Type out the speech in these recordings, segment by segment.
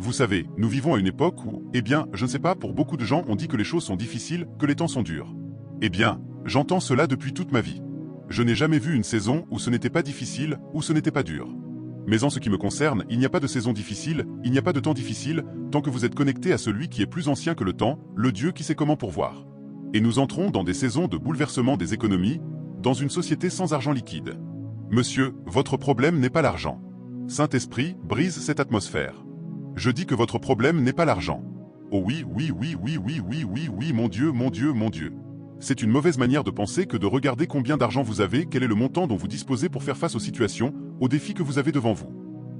Vous savez, nous vivons à une époque où, eh bien, je ne sais pas, pour beaucoup de gens on dit que les choses sont difficiles, que les temps sont durs. Eh bien, j'entends cela depuis toute ma vie. Je n'ai jamais vu une saison où ce n'était pas difficile, où ce n'était pas dur. Mais en ce qui me concerne, il n'y a pas de saison difficile, il n'y a pas de temps difficile, tant que vous êtes connecté à celui qui est plus ancien que le temps, le Dieu qui sait comment pourvoir. Et nous entrons dans des saisons de bouleversement des économies, dans une société sans argent liquide. Monsieur, votre problème n'est pas l'argent. Saint-Esprit, brise cette atmosphère. Je dis que votre problème n'est pas l'argent. Oh oui, oui, oui, oui, oui, oui, oui, oui, mon Dieu, mon Dieu, mon Dieu. C'est une mauvaise manière de penser que de regarder combien d'argent vous avez, quel est le montant dont vous disposez pour faire face aux situations, aux défis que vous avez devant vous.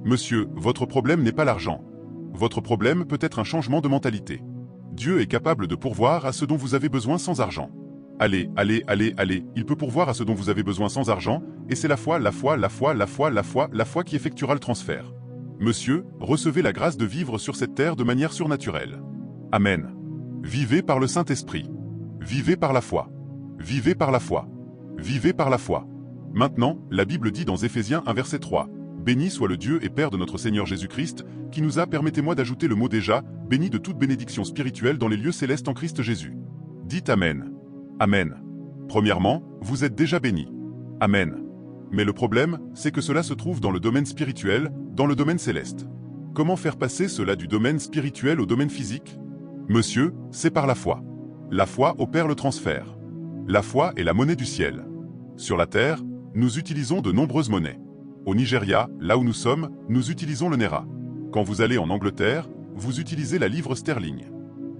Monsieur, votre problème n'est pas l'argent. Votre problème peut être un changement de mentalité. Dieu est capable de pourvoir à ce dont vous avez besoin sans argent. Allez, allez, allez, allez, il peut pourvoir à ce dont vous avez besoin sans argent, et c'est la foi qui effectuera le transfert. Monsieur, recevez la grâce de vivre sur cette terre de manière surnaturelle. Amen. Vivez par le Saint-Esprit. Vivez par la foi. Vivez par la foi. Vivez par la foi. Maintenant, la Bible dit dans Éphésiens 1 verset 3, « Béni soit le Dieu et Père de notre Seigneur Jésus-Christ, qui nous a, permettez-moi d'ajouter le mot déjà, béni de toute bénédiction spirituelle dans les lieux célestes en Christ Jésus. » Dites Amen. Amen. Premièrement, vous êtes déjà béni. Amen. Mais le problème, c'est que cela se trouve dans le domaine spirituel, dans le domaine céleste. Comment faire passer cela du domaine spirituel au domaine physique? Monsieur, c'est par la foi. La foi opère le transfert. La foi est la monnaie du ciel. Sur la terre, nous utilisons de nombreuses monnaies. Au Nigeria, là où nous sommes, nous utilisons le naira. Quand vous allez en Angleterre, vous utilisez la livre sterling.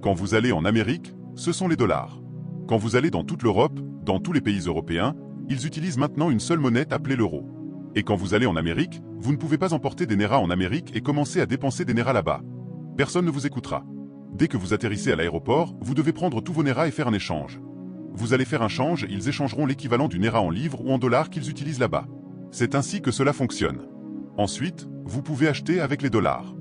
Quand vous allez en Amérique, ce sont les dollars. Quand vous allez dans toute l'Europe, dans tous les pays européens, ils utilisent maintenant une seule monnaie appelée l'euro. Et quand vous allez en Amérique, vous ne pouvez pas emporter des nairas en Amérique et commencer à dépenser des nairas là-bas. Personne ne vous écoutera. Dès que vous atterrissez à l'aéroport, vous devez prendre tous vos nairas et faire un échange. Vous allez faire un change et ils échangeront l'équivalent du naira en livres ou en dollars qu'ils utilisent là-bas. C'est ainsi que cela fonctionne. Ensuite, vous pouvez acheter avec les dollars.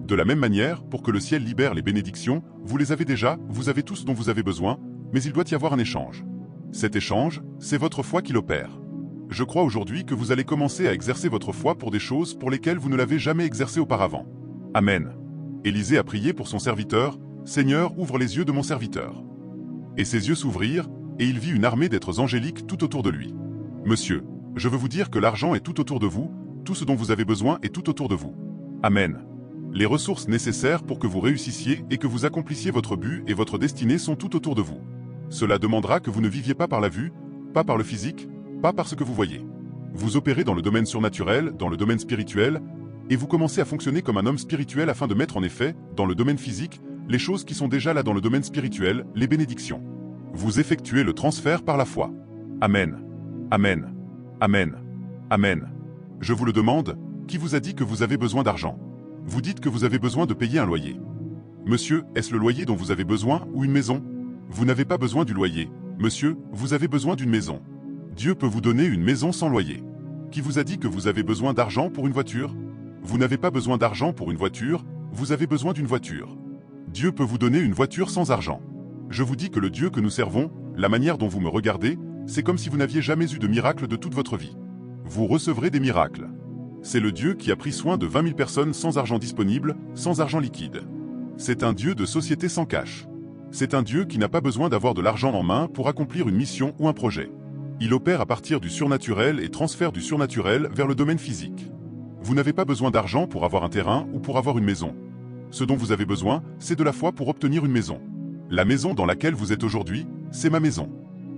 De la même manière, pour que le ciel libère les bénédictions, vous les avez déjà, vous avez tout ce dont vous avez besoin, mais il doit y avoir un échange. Cet échange, c'est votre foi qui l'opère. Je crois aujourd'hui que vous allez commencer à exercer votre foi pour des choses pour lesquelles vous ne l'avez jamais exercée auparavant. Amen. Élisée a prié pour son serviteur, « Seigneur, ouvre les yeux de mon serviteur. » Et ses yeux s'ouvrirent, et il vit une armée d'êtres angéliques tout autour de lui. Monsieur, je veux vous dire que l'argent est tout autour de vous, tout ce dont vous avez besoin est tout autour de vous. Amen. Les ressources nécessaires pour que vous réussissiez et que vous accomplissiez votre but et votre destinée sont tout autour de vous. Cela demandera que vous ne viviez pas par la vue, pas par le physique, pas par ce que vous voyez. Vous opérez dans le domaine surnaturel, dans le domaine spirituel, et vous commencez à fonctionner comme un homme spirituel afin de mettre en effet, dans le domaine physique, les choses qui sont déjà là dans le domaine spirituel, les bénédictions. Vous effectuez le transfert par la foi. Amen. Amen. Amen. Amen. Je vous le demande, qui vous a dit que vous avez besoin d'argent? Vous dites que vous avez besoin de payer un loyer. Monsieur, est-ce le loyer dont vous avez besoin ou une maison? Vous n'avez pas besoin du loyer. Monsieur, vous avez besoin d'une maison. Dieu peut vous donner une maison sans loyer. Qui vous a dit que vous avez besoin d'argent pour une voiture? Vous n'avez pas besoin d'argent pour une voiture, vous avez besoin d'une voiture. Dieu peut vous donner une voiture sans argent. Je vous dis que le Dieu que nous servons, la manière dont vous me regardez, c'est comme si vous n'aviez jamais eu de miracle de toute votre vie. Vous recevrez des miracles. C'est le Dieu qui a pris soin de 20 000 personnes sans argent disponible, sans argent liquide. C'est un Dieu de société sans cash. C'est un Dieu qui n'a pas besoin d'avoir de l'argent en main pour accomplir une mission ou un projet. Il opère à partir du surnaturel et transfère du surnaturel vers le domaine physique. Vous n'avez pas besoin d'argent pour avoir un terrain ou pour avoir une maison. Ce dont vous avez besoin, c'est de la foi pour obtenir une maison. La maison dans laquelle vous êtes aujourd'hui, c'est ma maison.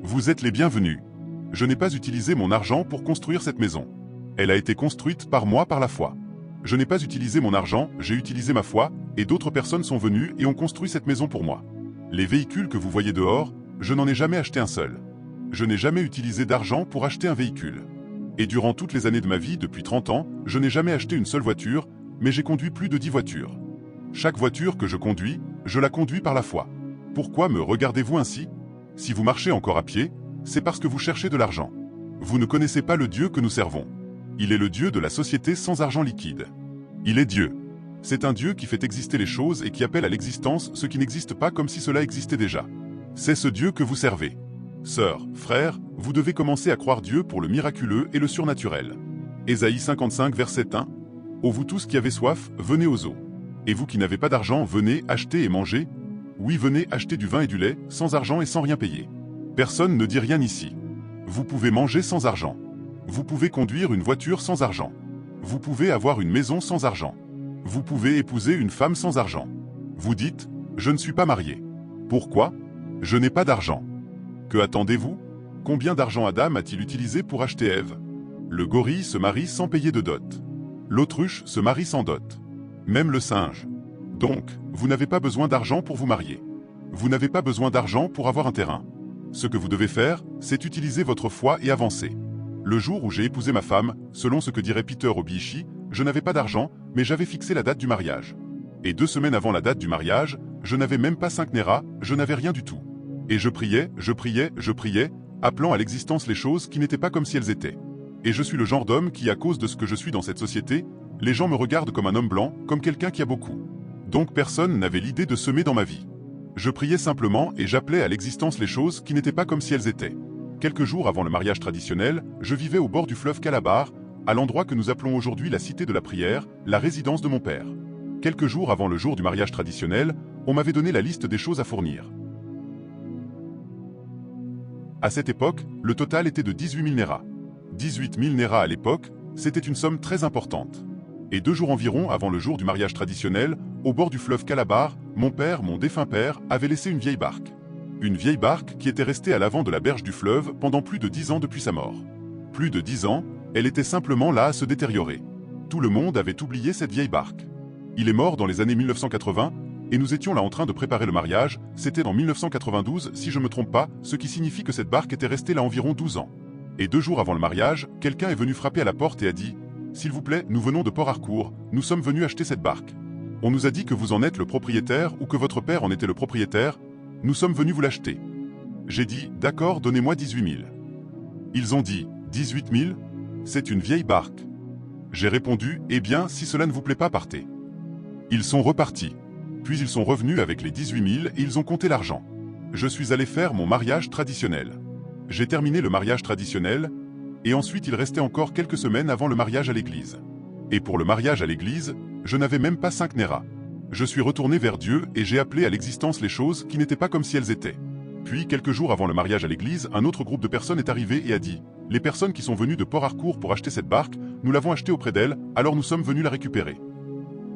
Vous êtes les bienvenus. Je n'ai pas utilisé mon argent pour construire cette maison. Elle a été construite par moi par la foi. Je n'ai pas utilisé mon argent, j'ai utilisé ma foi, et d'autres personnes sont venues et ont construit cette maison pour moi. Les véhicules que vous voyez dehors, je n'en ai jamais acheté un seul. Je n'ai jamais utilisé d'argent pour acheter un véhicule. Et durant toutes les années de ma vie, depuis 30 ans, je n'ai jamais acheté une seule voiture, mais j'ai conduit plus de 10 voitures. Chaque voiture que je conduis, je la conduis par la foi. Pourquoi me regardez-vous ainsi? Si vous marchez encore à pied, c'est parce que vous cherchez de l'argent. Vous ne connaissez pas le Dieu que nous servons. Il est le Dieu de la société sans argent liquide. Il est Dieu. C'est un Dieu qui fait exister les choses et qui appelle à l'existence ce qui n'existe pas comme si cela existait déjà. C'est ce Dieu que vous servez. Sœurs, frères, vous devez commencer à croire Dieu pour le miraculeux et le surnaturel. Ésaïe 55 verset 1. Ô vous tous qui avez soif, venez aux eaux. Et vous qui n'avez pas d'argent, venez acheter et manger. Oui, venez acheter du vin et du lait, sans argent et sans rien payer. Personne ne dit rien ici. Vous pouvez manger sans argent. Vous pouvez conduire une voiture sans argent. Vous pouvez avoir une maison sans argent. Vous pouvez épouser une femme sans argent. Vous dites, je ne suis pas marié. Pourquoi? Je n'ai pas d'argent. Que attendez-vous? Combien d'argent Adam a-t-il utilisé pour acheter Ève? Le gorille se marie sans payer de dot. L'autruche se marie sans dot. Même le singe. Donc, vous n'avez pas besoin d'argent pour vous marier. Vous n'avez pas besoin d'argent pour avoir un terrain. Ce que vous devez faire, c'est utiliser votre foi et avancer. Le jour où j'ai épousé ma femme, selon ce que dirait Peter Obiishi, je n'avais pas d'argent, mais j'avais fixé la date du mariage. Et 2 semaines avant la date du mariage, je n'avais même pas 5 néras, je n'avais rien du tout. Et je priais, appelant à l'existence les choses qui n'étaient pas comme si elles étaient. Et je suis le genre d'homme qui, à cause de ce que je suis dans cette société, les gens me regardent comme un homme blanc, comme quelqu'un qui a beaucoup. Donc personne n'avait l'idée de semer dans ma vie. Je priais simplement et j'appelais à l'existence les choses qui n'étaient pas comme si elles étaient. Quelques jours avant le mariage traditionnel, je vivais au bord du fleuve Calabar, à l'endroit que nous appelons aujourd'hui la Cité de la Prière, la résidence de mon père. Quelques jours avant le jour du mariage traditionnel, on m'avait donné la liste des choses à fournir. À cette époque, le total était de 18 000 néras. 18 000 néras à l'époque, c'était une somme très importante. Et 2 jours environ avant le jour du mariage traditionnel, au bord du fleuve Calabar, mon père, mon défunt père, avait laissé une vieille barque. Une vieille barque qui était restée à l'avant de la berge du fleuve pendant plus de 10 ans depuis sa mort. Plus de 10 ans, elle était simplement là à se détériorer. Tout le monde avait oublié cette vieille barque. Il est mort dans les années 1980, et nous étions là en train de préparer le mariage, c'était en 1992 si je ne me trompe pas, ce qui signifie que cette barque était restée là environ 12 ans. Et 2 jours avant le mariage, quelqu'un est venu frapper à la porte et a dit « S'il vous plaît, nous venons de Port-Harcourt, nous sommes venus acheter cette barque. On nous a dit que vous en êtes le propriétaire ou que votre père en était le propriétaire, nous sommes venus vous l'acheter. » J'ai dit « D'accord, donnez-moi 18 000. » Ils ont dit « 18 000 ? C'est une vieille barque. » J'ai répondu « Eh bien, si cela ne vous plaît pas, partez. » Ils sont repartis. Puis ils sont revenus avec les 18 000 et ils ont compté l'argent. Je suis allé faire mon mariage traditionnel. J'ai terminé le mariage traditionnel, et ensuite il restait encore quelques semaines avant le mariage à l'église. Et pour le mariage à l'église, je n'avais même pas 5 néras. Je suis retourné vers Dieu et j'ai appelé à l'existence les choses qui n'étaient pas comme si elles étaient. Puis, quelques jours avant le mariage à l'église, un autre groupe de personnes est arrivé et a dit « Les personnes qui sont venues de Port-Harcourt pour acheter cette barque, nous l'avons achetée auprès d'elles, alors nous sommes venus la récupérer. »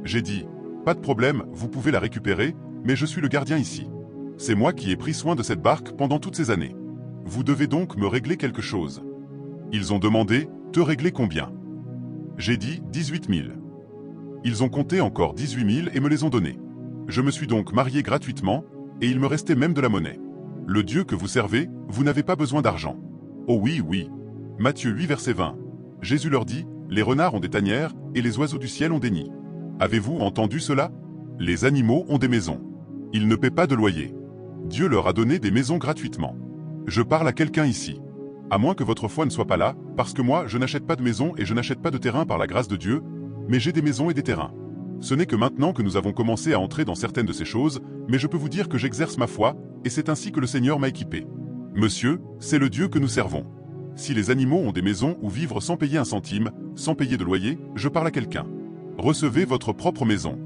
J'ai dit « Pas de problème, vous pouvez la récupérer, mais je suis le gardien ici. C'est moi qui ai pris soin de cette barque pendant toutes ces années. Vous devez donc me régler quelque chose. » Ils ont demandé « Te régler combien ?» J'ai dit « 18 000. » Ils ont compté encore 18 000 et me les ont donnés. Je me suis donc marié gratuitement, et il me restait même de la monnaie. Le Dieu que vous servez, vous n'avez pas besoin d'argent. Oh oui, oui. Matthieu 8 verset 20. Jésus leur dit, les renards ont des tanières, et les oiseaux du ciel ont des nids. Avez-vous entendu cela? Les animaux ont des maisons. Ils ne paient pas de loyer. Dieu leur a donné des maisons gratuitement. Je parle à quelqu'un ici. À moins que votre foi ne soit pas là, parce que moi, je n'achète pas de maison et je n'achète pas de terrain par la grâce de Dieu, mais j'ai des maisons et des terrains. Ce n'est que maintenant que nous avons commencé à entrer dans certaines de ces choses, mais je peux vous dire que j'exerce ma foi, et c'est ainsi que le Seigneur m'a équipé. Monsieur, c'est le Dieu que nous servons. Si les animaux ont des maisons où vivre sans payer un centime, sans payer de loyer, je parle à quelqu'un. Recevez votre propre maison.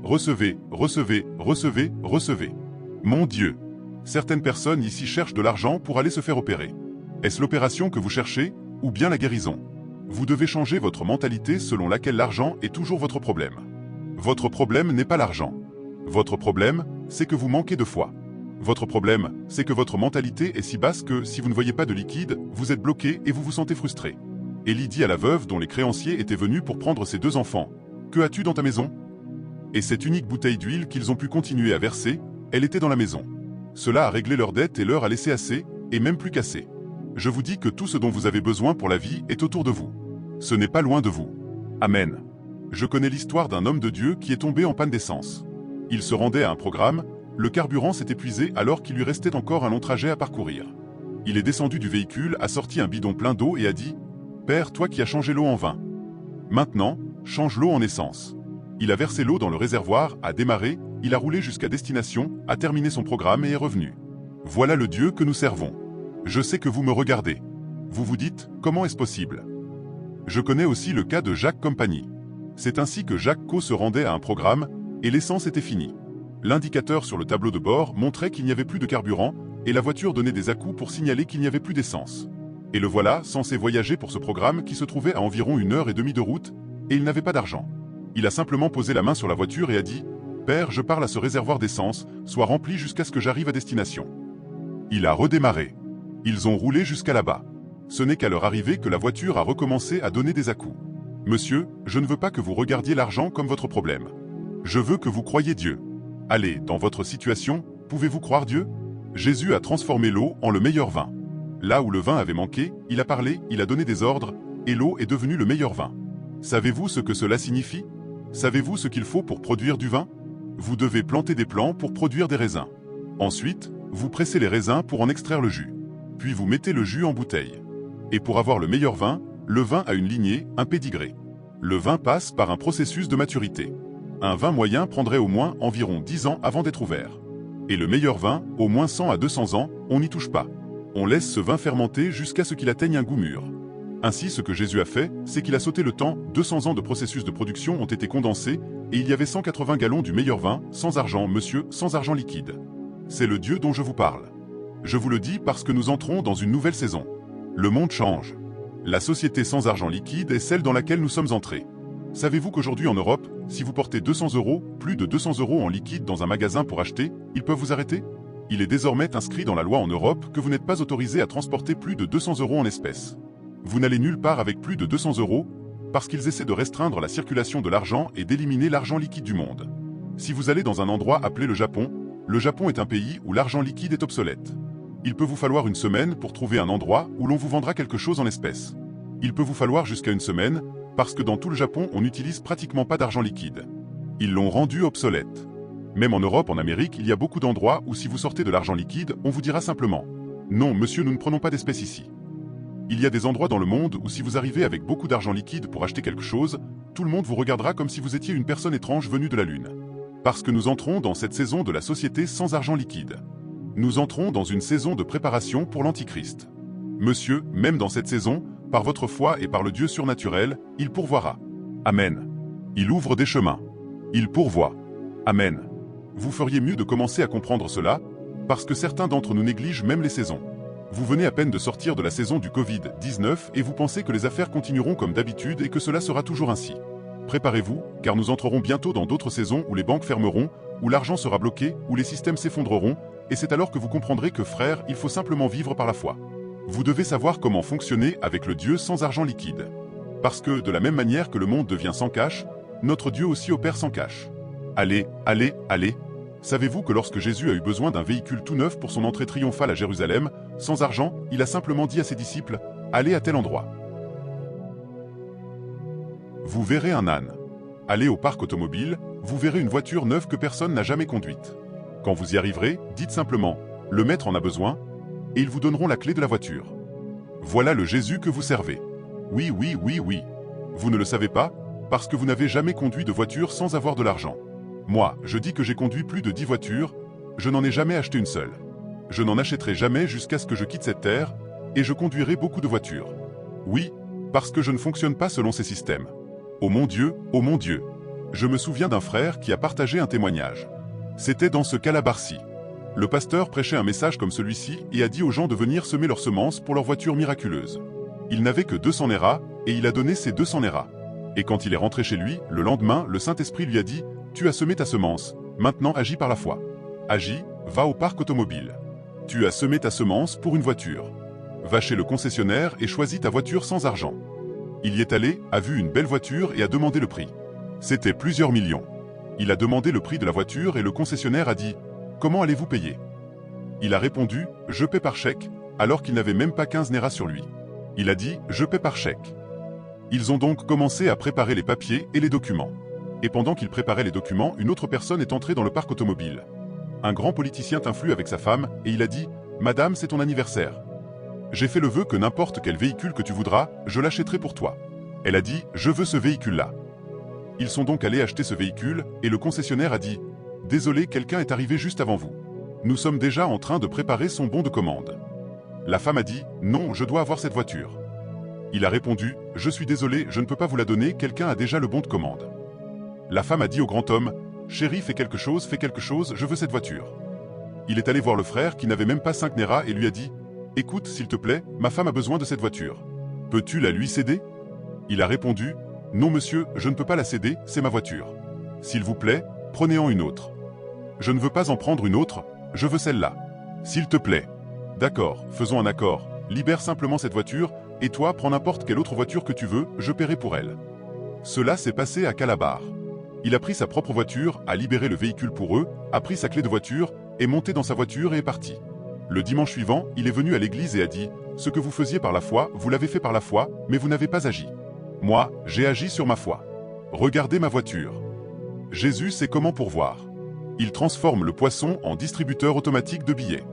Recevez, recevez, recevez, recevez. Mon Dieu! Certaines personnes ici cherchent de l'argent pour aller se faire opérer. Est-ce l'opération que vous cherchez, ou bien la guérison? Vous devez changer votre mentalité selon laquelle l'argent est toujours votre problème. Votre problème n'est pas l'argent. Votre problème, c'est que vous manquez de foi. Votre problème, c'est que votre mentalité est si basse que, si vous ne voyez pas de liquide, vous êtes bloqué et vous vous sentez frustré. Élie dit à la veuve dont les créanciers étaient venus pour prendre ses 2 enfants, « Que as-tu dans ta maison ?» Et cette unique bouteille d'huile qu'ils ont pu continuer à verser, elle était dans la maison. Cela a réglé leurs dettes et leur a laissé assez, et même plus qu'assez. Je vous dis que tout ce dont vous avez besoin pour la vie est autour de vous. Ce n'est pas loin de vous. Amen. Je connais l'histoire d'un homme de Dieu qui est tombé en panne d'essence. Il se rendait à un programme, le carburant s'est épuisé alors qu'il lui restait encore un long trajet à parcourir. Il est descendu du véhicule, a sorti un bidon plein d'eau et a dit « Père, toi qui as changé l'eau en vin. Maintenant, change l'eau en essence. » Il a versé l'eau dans le réservoir, a démarré, il a roulé jusqu'à destination, a terminé son programme et est revenu. Voilà le Dieu que nous servons. Je sais que vous me regardez. Vous vous dites, comment est-ce possible? Je connais aussi le cas de Jacques Compagnie. C'est ainsi que Jacques Co se rendait à un programme, et l'essence était finie. L'indicateur sur le tableau de bord montrait qu'il n'y avait plus de carburant, et la voiture donnait des à-coups pour signaler qu'il n'y avait plus d'essence. Et le voilà, censé voyager pour ce programme qui se trouvait à environ 1h30 de route, et il n'avait pas d'argent. Il a simplement posé la main sur la voiture et a dit « Père, je parle à ce réservoir d'essence, sois rempli jusqu'à ce que j'arrive à destination. » Il a redémarré. Ils ont roulé jusqu'à là-bas. Ce n'est qu'à leur arrivée que la voiture a recommencé à donner des à-coups. « Monsieur, je ne veux pas que vous regardiez l'argent comme votre problème. Je veux que vous croyiez Dieu. Allez, dans votre situation, pouvez-vous croire Dieu ? Jésus a transformé l'eau en le meilleur vin. Là où le vin avait manqué, il a parlé, il a donné des ordres, et l'eau est devenue le meilleur vin. Savez-vous ce que cela signifie ? Savez-vous ce qu'il faut pour produire du vin ? Vous devez planter des plants pour produire des raisins. Ensuite, vous pressez les raisins pour en extraire le jus. Puis vous mettez le jus en bouteille. Et pour avoir le meilleur vin, le vin a une lignée, un pédigré. Le vin passe par un processus de maturité. Un vin moyen prendrait au moins environ 10 ans avant d'être ouvert. Et le meilleur vin, au moins 100 à 200 ans, on n'y touche pas. On laisse ce vin fermenter jusqu'à ce qu'il atteigne un goût mûr. Ainsi, ce que Jésus a fait, c'est qu'il a sauté le temps, 200 ans de processus de production ont été condensés, et il y avait 180 gallons du meilleur vin, sans argent, monsieur, sans argent liquide. C'est le Dieu dont je vous parle. Je vous le dis parce que nous entrons dans une nouvelle saison. Le monde change. La société sans argent liquide est celle dans laquelle nous sommes entrés. Savez-vous qu'aujourd'hui en Europe, si vous portez 200 €, plus de 200 € en liquide dans un magasin pour acheter, ils peuvent vous arrêter ? Il est désormais inscrit dans la loi en Europe que vous n'êtes pas autorisé à transporter plus de 200 € en espèces. Vous n'allez nulle part avec plus de 200 € parce qu'ils essaient de restreindre la circulation de l'argent et d'éliminer l'argent liquide du monde. Si vous allez dans un endroit appelé le Japon est un pays où l'argent liquide est obsolète. Il peut vous falloir une semaine pour trouver un endroit où l'on vous vendra quelque chose en espèces. Il peut vous falloir jusqu'à une semaine parce que dans tout le Japon, on n'utilise pratiquement pas d'argent liquide. Ils l'ont rendu obsolète. Même en Europe, en Amérique, il y a beaucoup d'endroits où si vous sortez de l'argent liquide, on vous dira simplement « Non, monsieur, nous ne prenons pas d'espèces ici ». Il y a des endroits dans le monde où si vous arrivez avec beaucoup d'argent liquide pour acheter quelque chose, tout le monde vous regardera comme si vous étiez une personne étrange venue de la Lune. Parce que nous entrons dans cette saison de la société sans argent liquide. Nous entrons dans une saison de préparation pour l'Antichrist. Monsieur, même dans cette saison, par votre foi et par le Dieu surnaturel, il pourvoira. Amen. Il ouvre des chemins. Il pourvoit. Amen. Vous feriez mieux de commencer à comprendre cela, parce que certains d'entre nous négligent même les saisons. Vous venez à peine de sortir de la saison du Covid-19 et vous pensez que les affaires continueront comme d'habitude et que cela sera toujours ainsi. Préparez-vous, car nous entrerons bientôt dans d'autres saisons où les banques fermeront, où l'argent sera bloqué, où les systèmes s'effondreront, et c'est alors que vous comprendrez que, frère, il faut simplement vivre par la foi. Vous devez savoir comment fonctionner avec le Dieu sans argent liquide. Parce que, de la même manière que le monde devient sans cash, notre Dieu aussi opère sans cash. Allez, allez, allez. Savez-vous que lorsque Jésus a eu besoin d'un véhicule tout neuf pour son entrée triomphale à Jérusalem, sans argent, il a simplement dit à ses disciples « Allez à tel endroit. Vous verrez un âne. Allez au parc automobile, vous verrez une voiture neuve que personne n'a jamais conduite. Quand vous y arriverez, dites simplement « Le maître en a besoin » et ils vous donneront la clé de la voiture. Voilà le Jésus que vous servez. Oui, oui, oui, oui. Vous ne le savez pas, parce que vous n'avez jamais conduit de voiture sans avoir de l'argent. Moi, je dis que j'ai conduit plus de 10 voitures, je n'en ai jamais acheté une seule. Je n'en achèterai jamais jusqu'à ce que je quitte cette terre, et je conduirai beaucoup de voitures. Oui, parce que je ne fonctionne pas selon ces systèmes. Oh mon Dieu, oh mon Dieu. Je me souviens d'un frère qui a partagé un témoignage. C'était dans ce Calabarcy. Le pasteur prêchait un message comme celui-ci et a dit aux gens de venir semer leurs semences pour leur voiture miraculeuse. Il n'avait que 200 néras, et il a donné ses 200 néras. Et quand il est rentré chez lui, le lendemain, le Saint-Esprit lui a dit « Tu as semé ta semence, maintenant agis par la foi. Agis, va au parc automobile. Tu as semé ta semence pour une voiture. Va chez le concessionnaire et choisis ta voiture sans argent. » Il y est allé, a vu une belle voiture et a demandé le prix. C'était plusieurs millions. Il a demandé le prix de la voiture et le concessionnaire a dit « Comment allez-vous payer ?» Il a répondu « Je paie par chèque », alors qu'il n'avait même pas 15 néras sur lui. Il a dit « Je paie par chèque ». Ils ont donc commencé à préparer les papiers et les documents. Et pendant qu'ils préparaient les documents, une autre personne est entrée dans le parc automobile. Un grand politicien t'influe avec sa femme et il a dit « Madame, c'est ton anniversaire. J'ai fait le vœu que n'importe quel véhicule que tu voudras, je l'achèterai pour toi. » Elle a dit « Je veux ce véhicule-là. » Ils sont donc allés acheter ce véhicule et le concessionnaire a dit « Désolé, quelqu'un est arrivé juste avant vous. Nous sommes déjà en train de préparer son bon de commande. » La femme a dit « Non, je dois avoir cette voiture. » Il a répondu « Je suis désolé, je ne peux pas vous la donner, quelqu'un a déjà le bon de commande. » La femme a dit au grand homme « Chérie, fais quelque chose, je veux cette voiture. Il est allé voir le frère qui n'avait même pas 5 Naira et lui a dit « Écoute, s'il te plaît, ma femme a besoin de cette voiture. Peux-tu la lui céder ?» Il a répondu « Non monsieur, je ne peux pas la céder, c'est ma voiture. S'il vous plaît, prenez-en une autre. » « Je ne veux pas en prendre une autre, je veux celle-là. S'il te plaît. » « D'accord, faisons un accord. Libère simplement cette voiture, et toi, prends n'importe quelle autre voiture que tu veux, je paierai pour elle. » Cela s'est passé à Calabar. Il a pris sa propre voiture, a libéré le véhicule pour eux, a pris sa clé de voiture, est monté dans sa voiture et est parti. Le dimanche suivant, il est venu à l'église et a dit « Ce que vous faisiez par la foi, vous l'avez fait par la foi, mais vous n'avez pas agi. Moi, j'ai agi sur ma foi. Regardez ma voiture. » Jésus sait comment pourvoir. Il transforme le poisson en distributeur automatique de billets.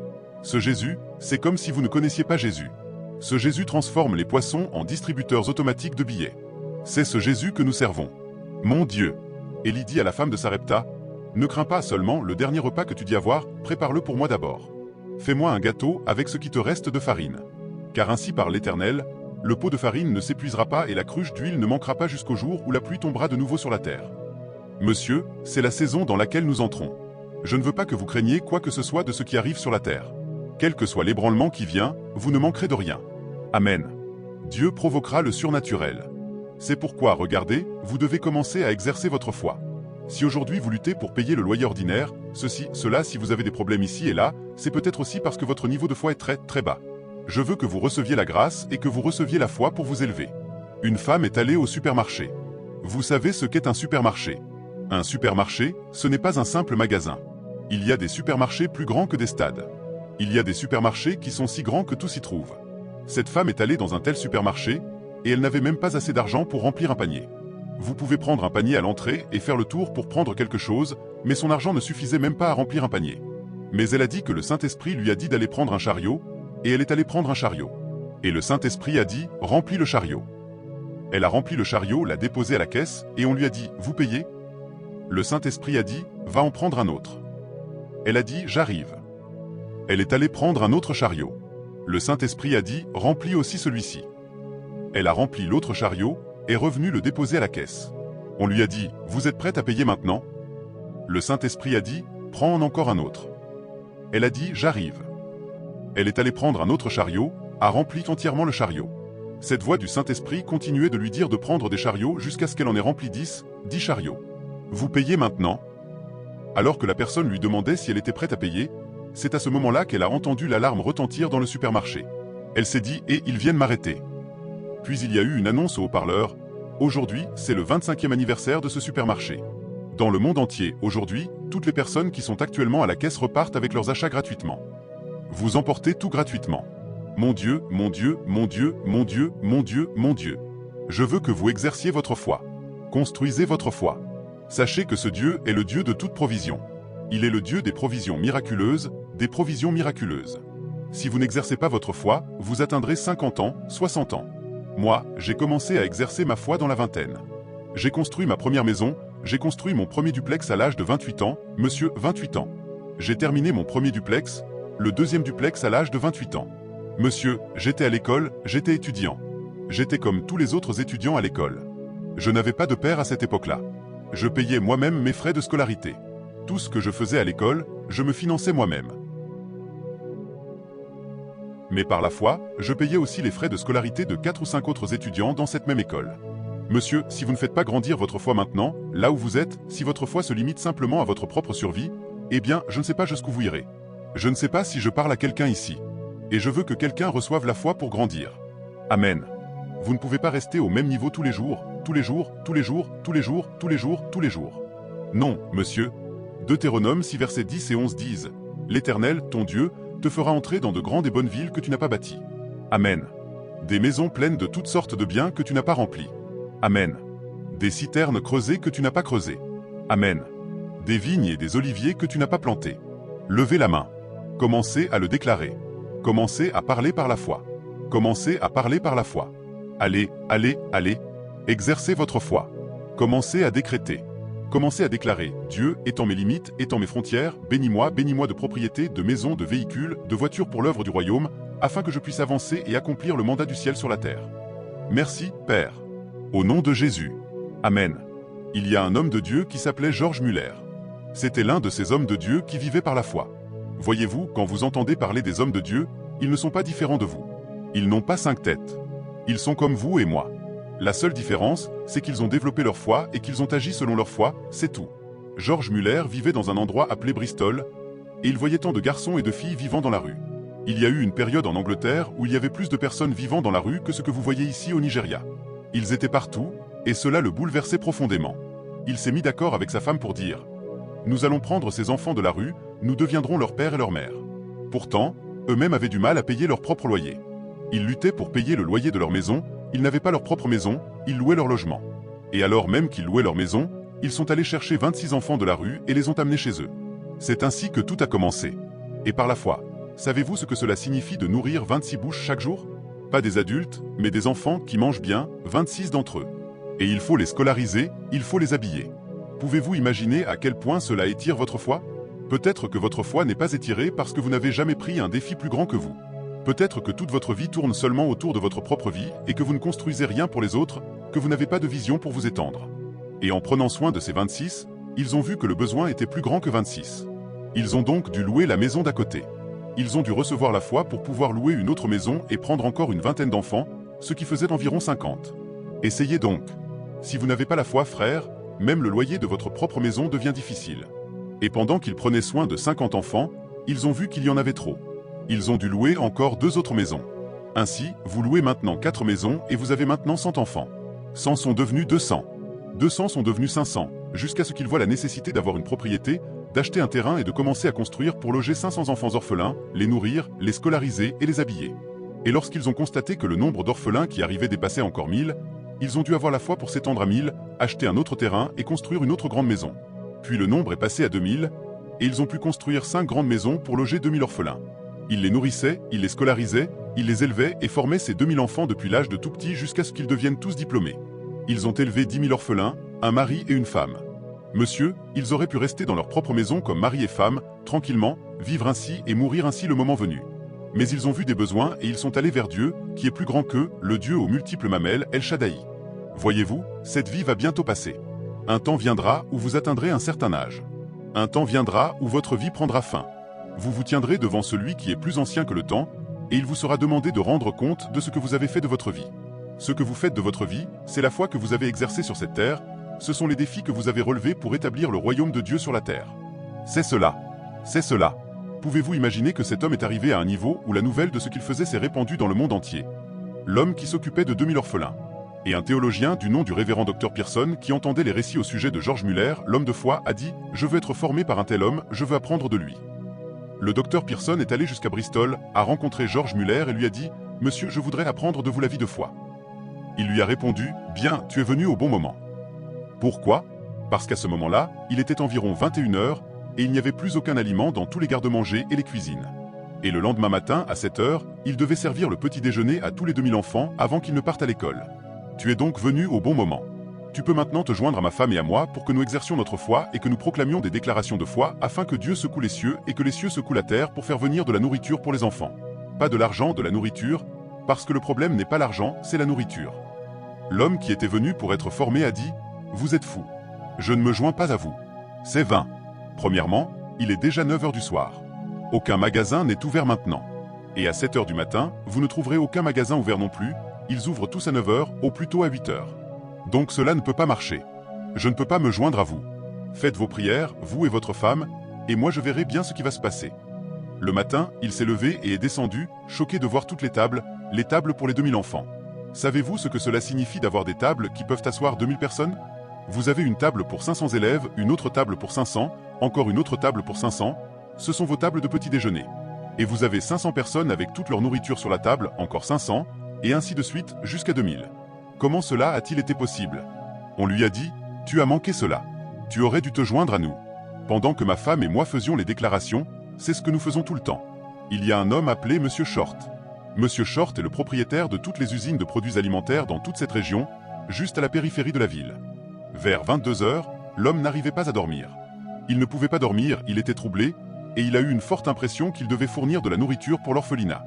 Ce Jésus, c'est comme si vous ne connaissiez pas Jésus. Ce Jésus transforme les poissons en distributeurs automatiques de billets. C'est ce Jésus que nous servons. Mon Dieu! Élie dit à la femme de Sarepta, « Ne crains pas seulement le dernier repas que tu dis avoir, prépare-le pour moi d'abord. Fais-moi un gâteau avec ce qui te reste de farine. Car ainsi parle l'Éternel, le pot de farine ne s'épuisera pas et la cruche d'huile ne manquera pas jusqu'au jour où la pluie tombera de nouveau sur la terre. » Monsieur, c'est la saison dans laquelle nous entrons. Je ne veux pas que vous craigniez quoi que ce soit de ce qui arrive sur la terre. Quel que soit l'ébranlement qui vient, vous ne manquerez de rien. Amen. Dieu provoquera le surnaturel. C'est pourquoi, regardez, vous devez commencer à exercer votre foi. Si aujourd'hui vous luttez pour payer le loyer ordinaire, cela, si vous avez des problèmes ici et là, c'est peut-être aussi parce que votre niveau de foi est très, très bas. Je veux que vous receviez la grâce et que vous receviez la foi pour vous élever. Une femme est allée au supermarché. Vous savez ce qu'est un supermarché? Un supermarché, ce n'est pas un simple magasin. Il y a des supermarchés plus grands que des stades. Il y a des supermarchés qui sont si grands que tout s'y trouve. Cette femme est allée dans un tel supermarché, et elle n'avait même pas assez d'argent pour remplir un panier. Vous pouvez prendre un panier à l'entrée et faire le tour pour prendre quelque chose, mais son argent ne suffisait même pas à remplir un panier. Mais elle a dit que le Saint-Esprit lui a dit d'aller prendre un chariot, et elle est allée prendre un chariot. Et le Saint-Esprit a dit « Remplis le chariot ». Elle a rempli le chariot, l'a déposé à la caisse, et on lui a dit « Vous payez ?» Le Saint-Esprit a dit « Va en prendre un autre ». Elle a dit « J'arrive ». Elle est allée prendre un autre chariot. Le Saint-Esprit a dit « Remplis aussi celui-ci ». Elle a rempli l'autre chariot, est revenue le déposer à la caisse. On lui a dit « Vous êtes prête à payer maintenant ?» Le Saint-Esprit a dit « Prends en encore un autre ». Elle a dit « J'arrive ». Elle est allée prendre un autre chariot, a rempli entièrement le chariot. Cette voix du Saint-Esprit continuait de lui dire de prendre des chariots jusqu'à ce qu'elle en ait rempli 10 chariots. Vous payez maintenant? Alors que la personne lui demandait si elle était prête à payer, c'est à ce moment-là qu'elle a entendu l'alarme retentir dans le supermarché. Elle s'est dit « Et ils viennent m'arrêter ». Puis il y a eu une annonce au haut-parleur « Aujourd'hui, c'est le 25e anniversaire de ce supermarché. Dans le monde entier, aujourd'hui, toutes les personnes qui sont actuellement à la caisse repartent avec leurs achats gratuitement. Vous emportez tout gratuitement. Mon Dieu, mon Dieu, mon Dieu, mon Dieu, mon Dieu, mon Dieu. Je veux que vous exerciez votre foi. Construisez votre foi. Sachez que ce Dieu est le Dieu de toute provision. Il est le Dieu des provisions miraculeuses, des provisions miraculeuses. Si vous n'exercez pas votre foi, vous atteindrez 50 ans, 60 ans. Moi, j'ai commencé à exercer ma foi dans la vingtaine. J'ai construit ma première maison, j'ai construit mon premier duplex à l'âge de 28 ans, monsieur, 28 ans. J'ai terminé mon premier duplex, le deuxième duplex à l'âge de 28 ans. Monsieur, j'étais à l'école, j'étais étudiant. J'étais comme tous les autres étudiants à l'école. Je n'avais pas de père à cette époque-là. Je payais moi-même mes frais de scolarité. Tout ce que je faisais à l'école, je me finançais moi-même. Mais par la foi, je payais aussi les frais de scolarité de 4 ou 5 autres étudiants dans cette même école. Monsieur, si vous ne faites pas grandir votre foi maintenant, là où vous êtes, si votre foi se limite simplement à votre propre survie, eh bien, je ne sais pas jusqu'où vous irez. Je ne sais pas si je parle à quelqu'un ici. Et je veux que quelqu'un reçoive la foi pour grandir. Amen. Vous ne pouvez pas rester au même niveau tous les jours, tous les jours, tous les jours, tous les jours, tous les jours, tous les jours. Non, monsieur. Deutéronome 6 versets 10 et 11 disent « L'Éternel, ton Dieu, te fera entrer dans de grandes et bonnes villes que tu n'as pas bâties. Amen. Des maisons pleines de toutes sortes de biens que tu n'as pas remplies. Amen. Des citernes creusées que tu n'as pas creusées. Amen. Des vignes et des oliviers que tu n'as pas plantés. Levez la main. Commencez à le déclarer. Commencez à parler par la foi. Commencez à parler par la foi. Allez, allez, allez. Exercez votre foi. Commencez à décréter. Commencez à déclarer « Dieu, étant mes limites, étant mes frontières, bénis-moi de propriétés, de maisons, de véhicules, de voitures pour l'œuvre du royaume, afin que je puisse avancer et accomplir le mandat du ciel sur la terre. Merci, Père. Au nom de Jésus. Amen. » Il y a un homme de Dieu qui s'appelait George Muller. C'était l'un de ces hommes de Dieu qui vivaient par la foi. Voyez-vous, quand vous entendez parler des hommes de Dieu, ils ne sont pas différents de vous. Ils n'ont pas 5 têtes. Ils sont comme vous et moi. La seule différence, c'est qu'ils ont développé leur foi et qu'ils ont agi selon leur foi, c'est tout. George Muller vivait dans un endroit appelé Bristol, et il voyait tant de garçons et de filles vivant dans la rue. Il y a eu une période en Angleterre où il y avait plus de personnes vivant dans la rue que ce que vous voyez ici au Nigeria. Ils étaient partout, et cela le bouleversait profondément. Il s'est mis d'accord avec sa femme pour dire « Nous allons prendre ces enfants de la rue, nous deviendrons leur père et leur mère. » Pourtant, eux-mêmes avaient du mal à payer leur propre loyer. Ils luttaient pour payer le loyer de leur maison, ils n'avaient pas leur propre maison, ils louaient leur logement. Et alors même qu'ils louaient leur maison, ils sont allés chercher 26 enfants de la rue et les ont amenés chez eux. C'est ainsi que tout a commencé. Et par la foi. Savez-vous ce que cela signifie de nourrir 26 bouches chaque jour? Pas des adultes, mais des enfants qui mangent bien, 26 d'entre eux. Et il faut les scolariser, il faut les habiller. Pouvez-vous imaginer à quel point cela étire votre foi? Peut-être que votre foi n'est pas étirée parce que vous n'avez jamais pris un défi plus grand que vous. Peut-être que toute votre vie tourne seulement autour de votre propre vie et que vous ne construisez rien pour les autres, que vous n'avez pas de vision pour vous étendre. Et en prenant soin de ces 26, ils ont vu que le besoin était plus grand que 26. Ils ont donc dû louer la maison d'à côté. Ils ont dû recevoir la foi pour pouvoir louer une autre maison et prendre encore une vingtaine d'enfants, ce qui faisait environ 50. Essayez donc. Si vous n'avez pas la foi, frère, même le loyer de votre propre maison devient difficile. Et pendant qu'ils prenaient soin de 50 enfants, ils ont vu qu'il y en avait trop. Ils ont dû louer encore 2 autres maisons. Ainsi, vous louez maintenant 4 maisons et vous avez maintenant 100 enfants. 100 sont devenus 200. 200 sont devenus 500, jusqu'à ce qu'ils voient la nécessité d'avoir une propriété, d'acheter un terrain et de commencer à construire pour loger 500 enfants orphelins, les nourrir, les scolariser et les habiller. Et lorsqu'ils ont constaté que le nombre d'orphelins qui arrivaient dépassait encore 1000, ils ont dû avoir la foi pour s'étendre à 1000, acheter un autre terrain et construire une autre grande maison. Puis le nombre est passé à 2000, et ils ont pu construire 5 grandes maisons pour loger 2000 orphelins. Ils les nourrissaient, ils les scolarisaient, ils les élevaient et formaient ces 2000 enfants depuis l'âge de tout petit jusqu'à ce qu'ils deviennent tous diplômés. Ils ont élevé 10 000 orphelins, un mari et une femme. Monsieur, ils auraient pu rester dans leur propre maison comme mari et femme, tranquillement, vivre ainsi et mourir ainsi le moment venu. Mais ils ont vu des besoins et ils sont allés vers Dieu, qui est plus grand qu'eux, le Dieu aux multiples mamelles, El Shaddai. Voyez-vous, cette vie va bientôt passer. Un temps viendra où vous atteindrez un certain âge. Un temps viendra où votre vie prendra fin. Vous vous tiendrez devant celui qui est plus ancien que le temps, et il vous sera demandé de rendre compte de ce que vous avez fait de votre vie. Ce que vous faites de votre vie, c'est la foi que vous avez exercée sur cette terre, ce sont les défis que vous avez relevés pour établir le royaume de Dieu sur la terre. C'est cela. C'est cela. Pouvez-vous imaginer que cet homme est arrivé à un niveau où la nouvelle de ce qu'il faisait s'est répandue dans le monde entier? L'homme qui s'occupait de 2000 orphelins. Et un théologien du nom du révérend Dr Pearson qui entendait les récits au sujet de George Muller, l'homme de foi, a dit « Je veux être formé par un tel homme, je veux apprendre de lui ». Le docteur Pearson est allé jusqu'à Bristol, a rencontré George Muller et lui a dit « Monsieur, je voudrais apprendre de vous la vie de foi ». Il lui a répondu « Bien, tu es venu au bon moment ». Pourquoi? Parce qu'à ce moment-là, il était environ 21 heures et il n'y avait plus aucun aliment dans tous les garde-manger et les cuisines. Et le lendemain matin, à 7 heures, il devait servir le petit déjeuner à tous les 2000 enfants avant qu'ils ne partent à l'école. Tu es donc venu au bon moment. Tu peux maintenant te joindre à ma femme et à moi pour que nous exercions notre foi et que nous proclamions des déclarations de foi afin que Dieu secoue les cieux et que les cieux secouent la terre pour faire venir de la nourriture pour les enfants. Pas de l'argent, de la nourriture, parce que le problème n'est pas l'argent, c'est la nourriture. L'homme qui était venu pour être formé a dit « Vous êtes fous. Je ne me joins pas à vous. C'est vain. Premièrement, il est déjà 9 heures du soir. Aucun magasin n'est ouvert maintenant. Et à 7 heures du matin, vous ne trouverez aucun magasin ouvert non plus, ils ouvrent tous à 9 heures, au plus tôt à 8 heures. Donc cela ne peut pas marcher. Je ne peux pas me joindre à vous. Faites vos prières, vous et votre femme, et moi je verrai bien ce qui va se passer. » Le matin, il s'est levé et est descendu, choqué de voir toutes les tables pour les 2000 enfants. Savez-vous ce que cela signifie d'avoir des tables qui peuvent asseoir 2000 personnes? Vous avez une table pour 500 élèves, une autre table pour 500, encore une autre table pour 500, ce sont vos tables de petit déjeuner. Et vous avez 500 personnes avec toute leur nourriture sur la table, encore 500, et ainsi de suite jusqu'à 2000. Comment cela a-t-il été possible? On lui a dit, tu as manqué cela. Tu aurais dû te joindre à nous. Pendant que ma femme et moi faisions les déclarations, c'est ce que nous faisons tout le temps. Il y a un homme appelé Monsieur Short. Monsieur Short est le propriétaire de toutes les usines de produits alimentaires dans toute cette région, juste à la périphérie de la ville. Vers 22 heures, l'homme n'arrivait pas à dormir. Il ne pouvait pas dormir, il était troublé, et il a eu une forte impression qu'il devait fournir de la nourriture pour l'orphelinat.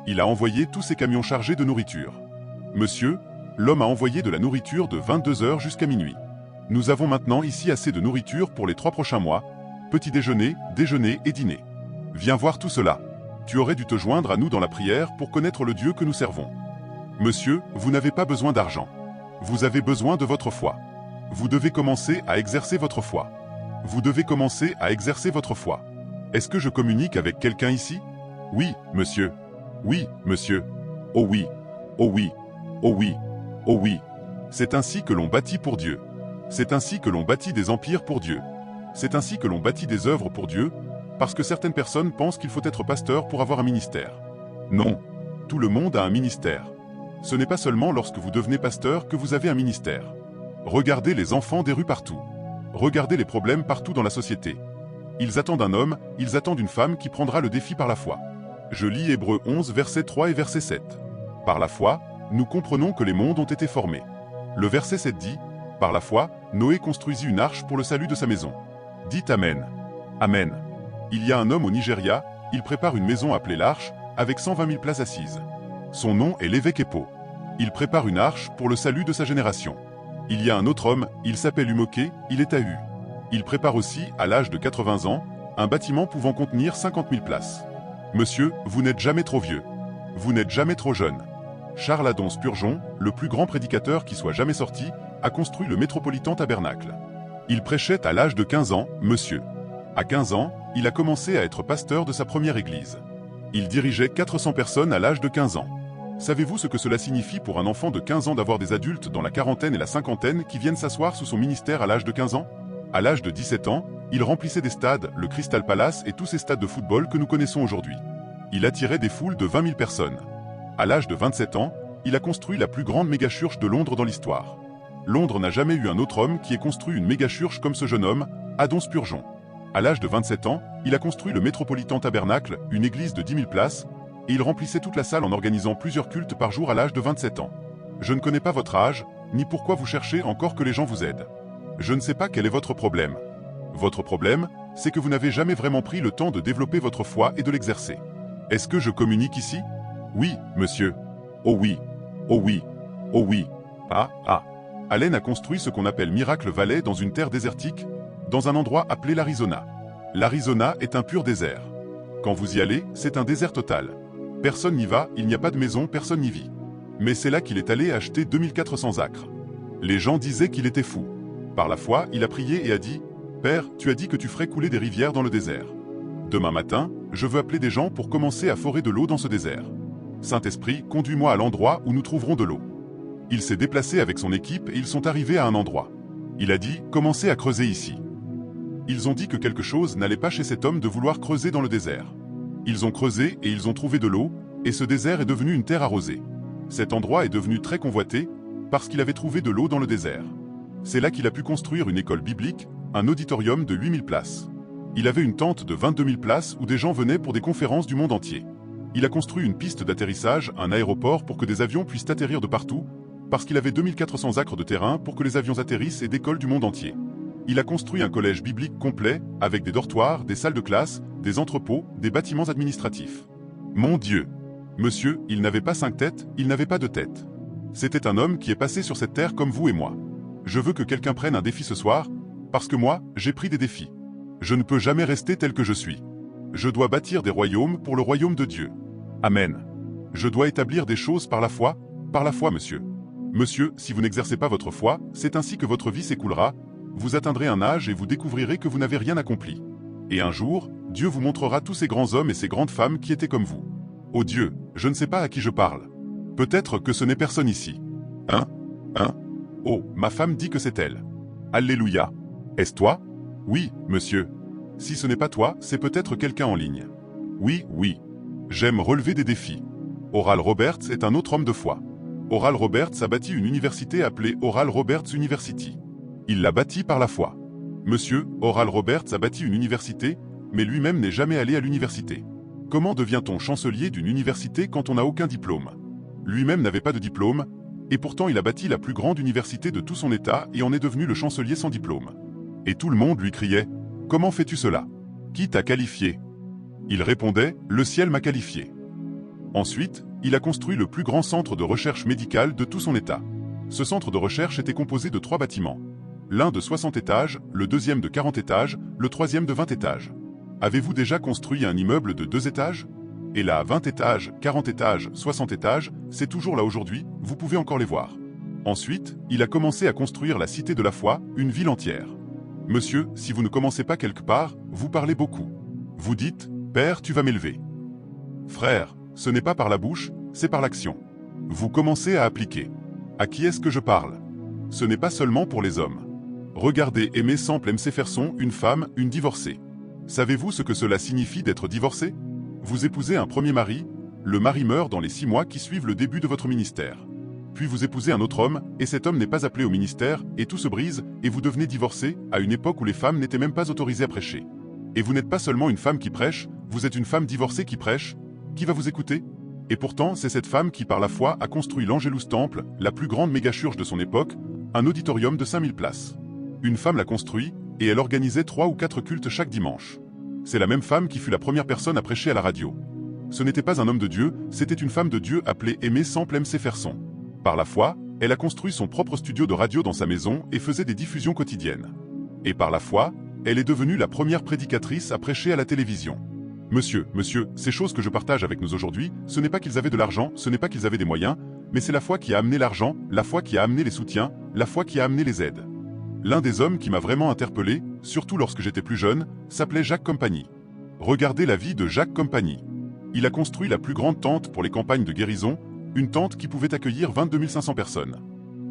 Il a envoyé tous ses camions chargés de nourriture. Monsieur, l'homme a envoyé de la nourriture de 22 heures jusqu'à minuit. Nous avons maintenant ici assez de nourriture pour les 3 prochains mois. Petit déjeuner, déjeuner et dîner. Viens voir tout cela. Tu aurais dû te joindre à nous dans la prière pour connaître le Dieu que nous servons. Monsieur, vous n'avez pas besoin d'argent. Vous avez besoin de votre foi. Vous devez commencer à exercer votre foi. Vous devez commencer à exercer votre foi. Est-ce que je communique avec quelqu'un ici? Oui, monsieur. Oui, monsieur. Oh oui. Oh oui. Oh oui. Oh oui. C'est ainsi que l'on bâtit pour Dieu. C'est ainsi que l'on bâtit des empires pour Dieu. C'est ainsi que l'on bâtit des œuvres pour Dieu, parce que certaines personnes pensent qu'il faut être pasteur pour avoir un ministère. Non. Tout le monde a un ministère. Ce n'est pas seulement lorsque vous devenez pasteur que vous avez un ministère. Regardez les enfants des rues partout. Regardez les problèmes partout dans la société. Ils attendent un homme, ils attendent une femme qui prendra le défi par la foi. Je lis Hébreux 11, verset 3 et verset 7. Par la foi, nous comprenons que les mondes ont été formés. Le verset 7 dit, « Par la foi, Noé construisit une arche pour le salut de sa maison. » Dites Amen. Amen. Il y a un homme au Nigeria, il prépare une maison appelée l'Arche, avec 120 000 places assises. Son nom est l'évêque Epo. Il prépare une arche pour le salut de sa génération. Il y a un autre homme, il s'appelle Umoke, il est à U. Il prépare aussi, à l'âge de 80 ans, un bâtiment pouvant contenir 50 000 places. Monsieur, vous n'êtes jamais trop vieux. Vous n'êtes jamais trop jeune. Charles Adon Spurgeon, le plus grand prédicateur qui soit jamais sorti, a construit le Métropolitan Tabernacle. Il prêchait à l'âge de 15 ans, monsieur. À 15 ans, il a commencé à être pasteur de sa première église. Il dirigeait 400 personnes à l'âge de 15 ans. Savez-vous ce que cela signifie pour un enfant de 15 ans d'avoir des adultes dans la quarantaine et la cinquantaine qui viennent s'asseoir sous son ministère à l'âge de 15 ans? À l'âge de 17 ans, il remplissait des stades, le Crystal Palace et tous ces stades de football que nous connaissons aujourd'hui. Il attirait des foules de 20 000 personnes. À l'âge de 27 ans, il a construit la plus grande méga-church de Londres dans l'histoire. Londres n'a jamais eu un autre homme qui ait construit une méga-church comme ce jeune homme, Adon Spurgeon. À l'âge de 27 ans, il a construit le Métropolitan Tabernacle, une église de 10 000 places, et il remplissait toute la salle en organisant plusieurs cultes par jour à l'âge de 27 ans. Je ne connais pas votre âge, ni pourquoi vous cherchez encore que les gens vous aident. Je ne sais pas quel est votre problème. Votre problème, c'est que vous n'avez jamais vraiment pris le temps de développer votre foi et de l'exercer. Est-ce que je communique ici? Oui, monsieur. Oh oui. Oh oui. Oh oui. Ah. Allen a construit ce qu'on appelle Miracle Valley dans une terre désertique, dans un endroit appelé l'Arizona. L'Arizona est un pur désert. Quand vous y allez, c'est un désert total. Personne n'y va, il n'y a pas de maison, personne n'y vit. Mais c'est là qu'il est allé acheter 2400 acres. Les gens disaient qu'il était fou. Par la foi, il a prié et a dit, « Père, tu as dit que tu ferais couler des rivières dans le désert. Demain matin, je veux appeler des gens pour commencer à forer de l'eau dans ce désert. Saint-Esprit, conduis-moi à l'endroit où nous trouverons de l'eau. » Il s'est déplacé avec son équipe et ils sont arrivés à un endroit. Il a dit, « Commencez à creuser ici. » Ils ont dit que quelque chose n'allait pas chez cet homme de vouloir creuser dans le désert. Ils ont creusé et ils ont trouvé de l'eau, et ce désert est devenu une terre arrosée. Cet endroit est devenu très convoité, parce qu'il avait trouvé de l'eau dans le désert. C'est là qu'il a pu construire une école biblique, un auditorium de 8000 places. Il avait une tente de 22 000 places où des gens venaient pour des conférences du monde entier. Il a construit une piste d'atterrissage, un aéroport pour que des avions puissent atterrir de partout, parce qu'il avait 2400 acres de terrain pour que les avions atterrissent et décollent du monde entier. Il a construit un collège biblique complet, avec des dortoirs, des salles de classe, des entrepôts, des bâtiments administratifs. Mon Dieu! Monsieur, il n'avait pas 5 têtes, il n'avait pas de tête. C'était un homme qui est passé sur cette terre comme vous et moi. Je veux que quelqu'un prenne un défi ce soir, parce que moi, j'ai pris des défis. Je ne peux jamais rester tel que je suis. Je dois bâtir des royaumes pour le royaume de Dieu. Amen. Je dois établir des choses par la foi, monsieur. Monsieur, si vous n'exercez pas votre foi, c'est ainsi que votre vie s'écoulera, vous atteindrez un âge et vous découvrirez que vous n'avez rien accompli. Et un jour, Dieu vous montrera tous ces grands hommes et ces grandes femmes qui étaient comme vous. Oh Dieu, je ne sais pas à qui je parle. Peut-être que ce n'est personne ici. Oh, ma femme dit que c'est elle. Alléluia. Est-ce toi? Oui, monsieur. Si ce n'est pas toi, c'est peut-être quelqu'un en ligne. Oui. J'aime relever des défis. Oral Roberts est un autre homme de foi. Oral Roberts a bâti une université appelée Oral Roberts University. Il l'a bâtie par la foi. Monsieur, Oral Roberts a bâti une université, mais lui-même n'est jamais allé à l'université. Comment devient-on chancelier d'une université quand on n'a aucun diplôme? Lui-même n'avait pas de diplôme, et pourtant il a bâti la plus grande université de tout son état et en est devenu le chancelier sans diplôme. Et tout le monde lui criait, « Comment fais-tu cela? Qui t'a qualifié ?» Il répondait, « Le ciel m'a qualifié. » Ensuite, il a construit le plus grand centre de recherche médicale de tout son état. Ce centre de recherche était composé de 3 bâtiments. Le premier bâtiment était un bâtiment de 1 000 places. Il était l'un de 60 étages, le deuxième de 40 étages, le troisième de 20 étages. Avez-vous déjà construit un immeuble de 2 étages? Et là, 20 étages, 40 étages, 60 étages, c'est toujours là aujourd'hui, vous pouvez encore les voir. Ensuite, il a commencé à construire la cité de la foi, une ville entière. Monsieur, si vous ne commencez pas quelque part, vous parlez beaucoup. Vous dites, « Père, tu vas m'élever. » Frère, ce n'est pas par la bouche, c'est par l'action. Vous commencez à appliquer. À qui est-ce que je parle? Ce n'est pas seulement pour les hommes. Regardez Aimé Semple MC Ferson, une femme, une divorcée. Savez-vous ce que cela signifie d'être divorcé? Vous épousez un premier mari, le mari meurt dans les 6 mois qui suivent le début de votre ministère. Puis vous épousez un autre homme, et cet homme n'est pas appelé au ministère, et tout se brise, et vous devenez divorcé, à une époque où les femmes n'étaient même pas autorisées à prêcher. Et vous n'êtes pas seulement une femme qui prêche, vous êtes une femme divorcée qui prêche. Qui va vous écouter? Et pourtant, c'est cette femme qui, par la foi, a construit l'Angelus Temple, la plus grande méga-church de son époque, un auditorium de 5000 places. Une femme l'a construit, et elle organisait 3 ou 4 cultes chaque dimanche. C'est la même femme qui fut la première personne à prêcher à la radio. Ce n'était pas un homme de Dieu, c'était une femme de Dieu appelée Aimé Semple MC Ferson. Par la foi, elle a construit son propre studio de radio dans sa maison et faisait des diffusions quotidiennes. Et par la foi, elle est devenue la première prédicatrice à prêcher à la télévision. Monsieur, ces choses que je partage avec nous aujourd'hui, ce n'est pas qu'ils avaient de l'argent, ce n'est pas qu'ils avaient des moyens, mais c'est la foi qui a amené l'argent, la foi qui a amené les soutiens, la foi qui a amené les aides. L'un des hommes qui m'a vraiment interpellé, surtout lorsque j'étais plus jeune, s'appelait Jacques Compagnie. Regardez la vie de Jacques Compagnie. Il a construit la plus grande tente pour les campagnes de guérison, une tente qui pouvait accueillir 22 500 personnes.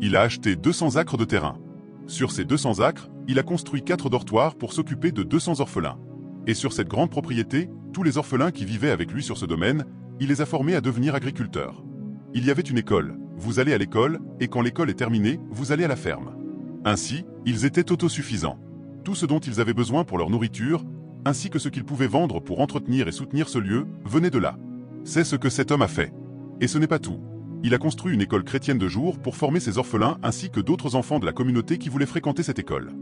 Il a acheté 200 acres de terrain. Sur ces 200 acres, il a construit 4 dortoirs pour s'occuper de 200 orphelins. Et sur cette grande propriété, tous les orphelins qui vivaient avec lui sur ce domaine, il les a formés à devenir agriculteurs. Il y avait une école, vous allez à l'école, et quand l'école est terminée, vous allez à la ferme. Ainsi, ils étaient autosuffisants. Tout ce dont ils avaient besoin pour leur nourriture, ainsi que ce qu'ils pouvaient vendre pour entretenir et soutenir ce lieu, venait de là. C'est ce que cet homme a fait. Et ce n'est pas tout. Il a construit une école chrétienne de jour pour former ses orphelins ainsi que d'autres enfants de la communauté qui voulaient fréquenter cette école.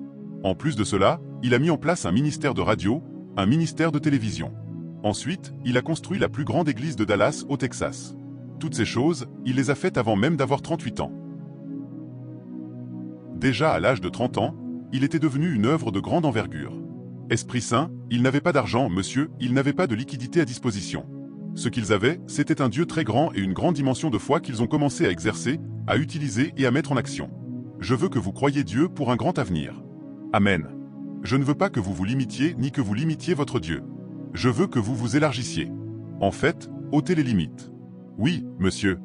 En plus de cela, il a mis en place un ministère de radio, un ministère de télévision. Ensuite, il a construit la plus grande église de Dallas, au Texas. Toutes ces choses, il les a faites avant même d'avoir 38 ans. Déjà à l'âge de 30 ans, il était devenu une œuvre de grande envergure. Esprit Saint, il n'avait pas d'argent, monsieur, il n'avait pas de liquidité à disposition. Ce qu'ils avaient, c'était un Dieu très grand et une grande dimension de foi qu'ils ont commencé à exercer, à utiliser et à mettre en action. Je veux que vous croyiez Dieu pour un grand avenir. Amen. Je ne veux pas que vous vous limitiez ni que vous limitiez votre Dieu. Je veux que vous vous élargissiez. En fait, ôtez les limites. Oui, monsieur.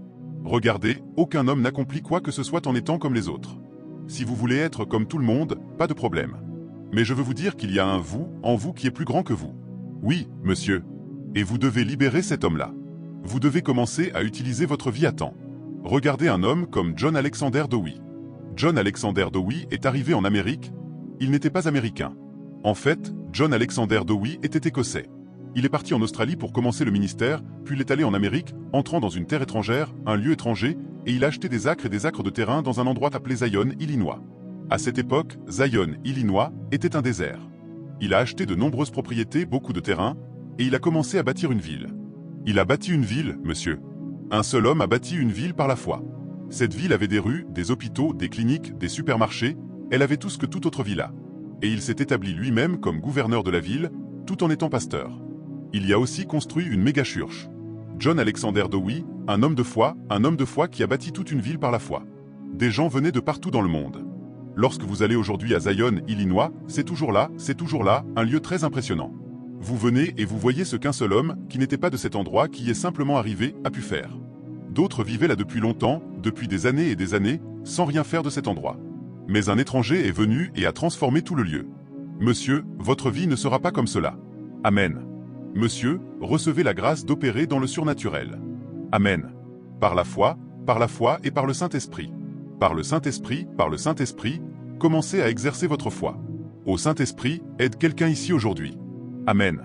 Regardez, aucun homme n'accomplit quoi que ce soit en étant comme les autres. Si vous voulez être comme tout le monde, pas de problème. Mais je veux vous dire qu'il y a un vous, en vous qui est plus grand que vous. Oui, monsieur. Et vous devez libérer cet homme-là. Vous devez commencer à utiliser votre vie à temps. Regardez un homme comme John Alexander Dowie. John Alexander Dowie est arrivé en Amérique. Il n'était pas américain. En fait, John Alexander Dowie était écossais. Il est parti en Australie pour commencer le ministère, puis il est allé en Amérique, entrant dans une terre étrangère, un lieu étranger, et il a acheté des acres et des acres de terrain dans un endroit appelé Zion, Illinois. À cette époque, Zion, Illinois, était un désert. Il a acheté de nombreuses propriétés, beaucoup de terrain, et il a commencé à bâtir une ville. Il a bâti une ville, monsieur. Un seul homme a bâti une ville par la foi. Cette ville avait des rues, des hôpitaux, des cliniques, des supermarchés, elle avait tout ce que toute autre ville a. Et il s'est établi lui-même comme gouverneur de la ville, tout en étant pasteur. Il y a aussi construit une méga-church. John Alexander Dowie, un homme de foi qui a bâti toute une ville par la foi. Des gens venaient de partout dans le monde. Lorsque vous allez aujourd'hui à Zion, Illinois, c'est toujours là, un lieu très impressionnant. Vous venez et vous voyez ce qu'un seul homme, qui n'était pas de cet endroit, qui est simplement arrivé, a pu faire. D'autres vivaient là depuis longtemps, depuis des années et des années, sans rien faire de cet endroit. Mais un étranger est venu et a transformé tout le lieu. Monsieur, votre vie ne sera pas comme cela. Amen. Monsieur, recevez la grâce d'opérer dans le surnaturel. Amen. Par la foi et par le Saint-Esprit. Par le Saint-Esprit, commencez à exercer votre foi. Au Saint-Esprit, aide quelqu'un ici aujourd'hui. Amen.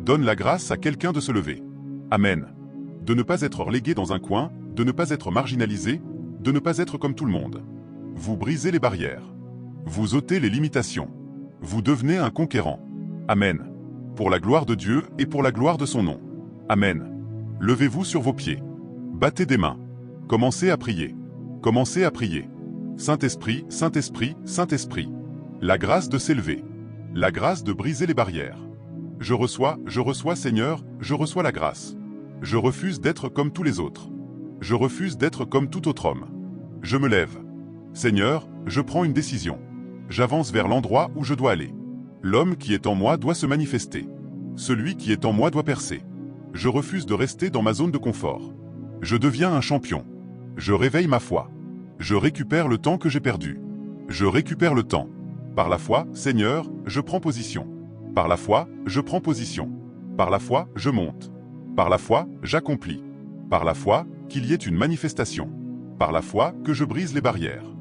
Donne la grâce à quelqu'un de se lever. Amen. De ne pas être relégué dans un coin, de ne pas être marginalisé, de ne pas être comme tout le monde. Vous brisez les barrières. Vous ôtez les limitations. Vous devenez un conquérant. Amen. Pour la gloire de Dieu et pour la gloire de son nom. Amen. Levez-vous sur vos pieds. Battez des mains. Commencez à prier. Commencez à prier. Saint-Esprit, Saint-Esprit, Saint-Esprit. La grâce de s'élever. La grâce de briser les barrières. Je reçois, Seigneur, je reçois la grâce. Je refuse d'être comme tous les autres. Je refuse d'être comme tout autre homme. Je me lève. Seigneur, je prends une décision. J'avance vers l'endroit où je dois aller. L'homme qui est en moi doit se manifester. Celui qui est en moi doit percer. Je refuse de rester dans ma zone de confort. Je deviens un champion. Je réveille ma foi. Je récupère le temps que j'ai perdu. Je récupère le temps. Par la foi, Seigneur, je prends position. Par la foi, je prends position. Par la foi, je monte. Par la foi, j'accomplis. Par la foi, qu'il y ait une manifestation. Par la foi, que je brise les barrières.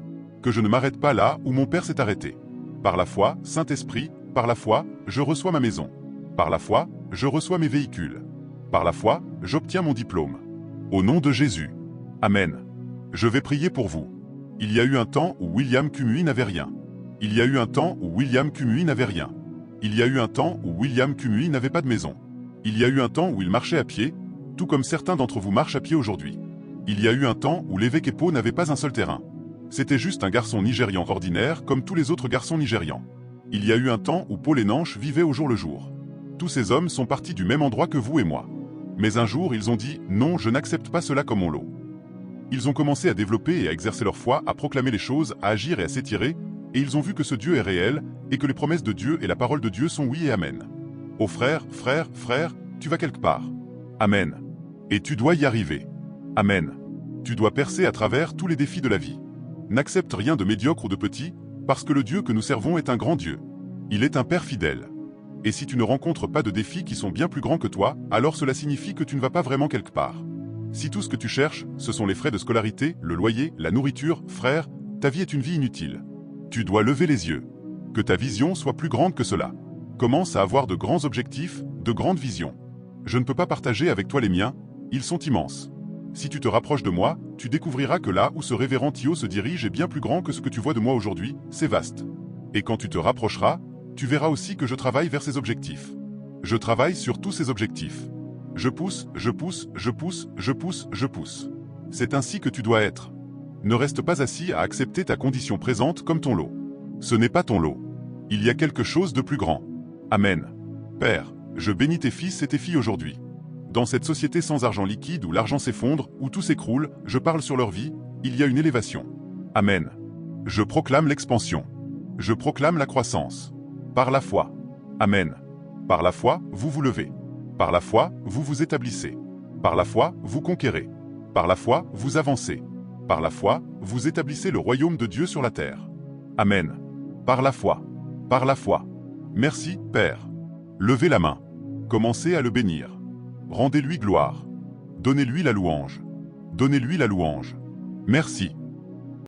Que je ne m'arrête pas là où mon Père s'est arrêté. Par la foi, Saint-Esprit, par la foi, je reçois ma maison. Par la foi, je reçois mes véhicules. Par la foi, j'obtiens mon diplôme. Au nom de Jésus. Amen. Je vais prier pour vous. Il y a eu un temps où William Cumui n'avait rien. Il y a eu un temps où William Cumui n'avait rien. Il y a eu un temps où William Cumui n'avait pas de maison. Il y a eu un temps où il marchait à pied, tout comme certains d'entre vous marchent à pied aujourd'hui. Il y a eu un temps où l'évêque Epo n'avait pas un seul terrain. C'était juste un garçon nigérian ordinaire comme tous les autres garçons nigérians. Il y a eu un temps où Paul et Nanche vivaient au jour le jour. Tous ces hommes sont partis du même endroit que vous et moi. Mais un jour, ils ont dit « Non, je n'accepte pas cela comme mon lot ». Ils ont commencé à développer et à exercer leur foi, à proclamer les choses, à agir et à s'étirer, et ils ont vu que ce Dieu est réel, et que les promesses de Dieu et la parole de Dieu sont oui et amen. Oh frère, tu vas quelque part. Amen. Et tu dois y arriver. Amen. Tu dois percer à travers tous les défis de la vie. N'accepte rien de médiocre ou de petit, parce que le Dieu que nous servons est un grand Dieu. Il est un Père fidèle. Et si tu ne rencontres pas de défis qui sont bien plus grands que toi, alors cela signifie que tu ne vas pas vraiment quelque part. Si tout ce que tu cherches, ce sont les frais de scolarité, le loyer, la nourriture, frère, ta vie est une vie inutile. Tu dois lever les yeux. Que ta vision soit plus grande que cela. Commence à avoir de grands objectifs, de grandes visions. Je ne peux pas partager avec toi les miens, ils sont immenses. Si tu te rapproches de moi, tu découvriras que là où ce révérend Thio se dirige est bien plus grand que ce que tu vois de moi aujourd'hui, c'est vaste. Et quand tu te rapprocheras, tu verras aussi que je travaille vers ces objectifs. Je travaille sur tous ces objectifs. Je pousse. C'est ainsi que tu dois être. Ne reste pas assis à accepter ta condition présente comme ton lot. Ce n'est pas ton lot. Il y a quelque chose de plus grand. Amen. Père, je bénis tes fils et tes filles aujourd'hui. Dans cette société sans argent liquide où l'argent s'effondre, où tout s'écroule, je parle sur leur vie, il y a une élévation. Amen. Je proclame l'expansion. Je proclame la croissance. Par la foi. Amen. Par la foi, vous vous levez. Par la foi, vous vous établissez. Par la foi, vous conquérez. Par la foi, vous avancez. Par la foi, vous établissez le royaume de Dieu sur la terre. Amen. Par la foi. Par la foi. Merci, Père. Levez la main. Commencez à le bénir. Rendez-lui gloire. Donnez-lui la louange. Donnez-lui la louange. Merci.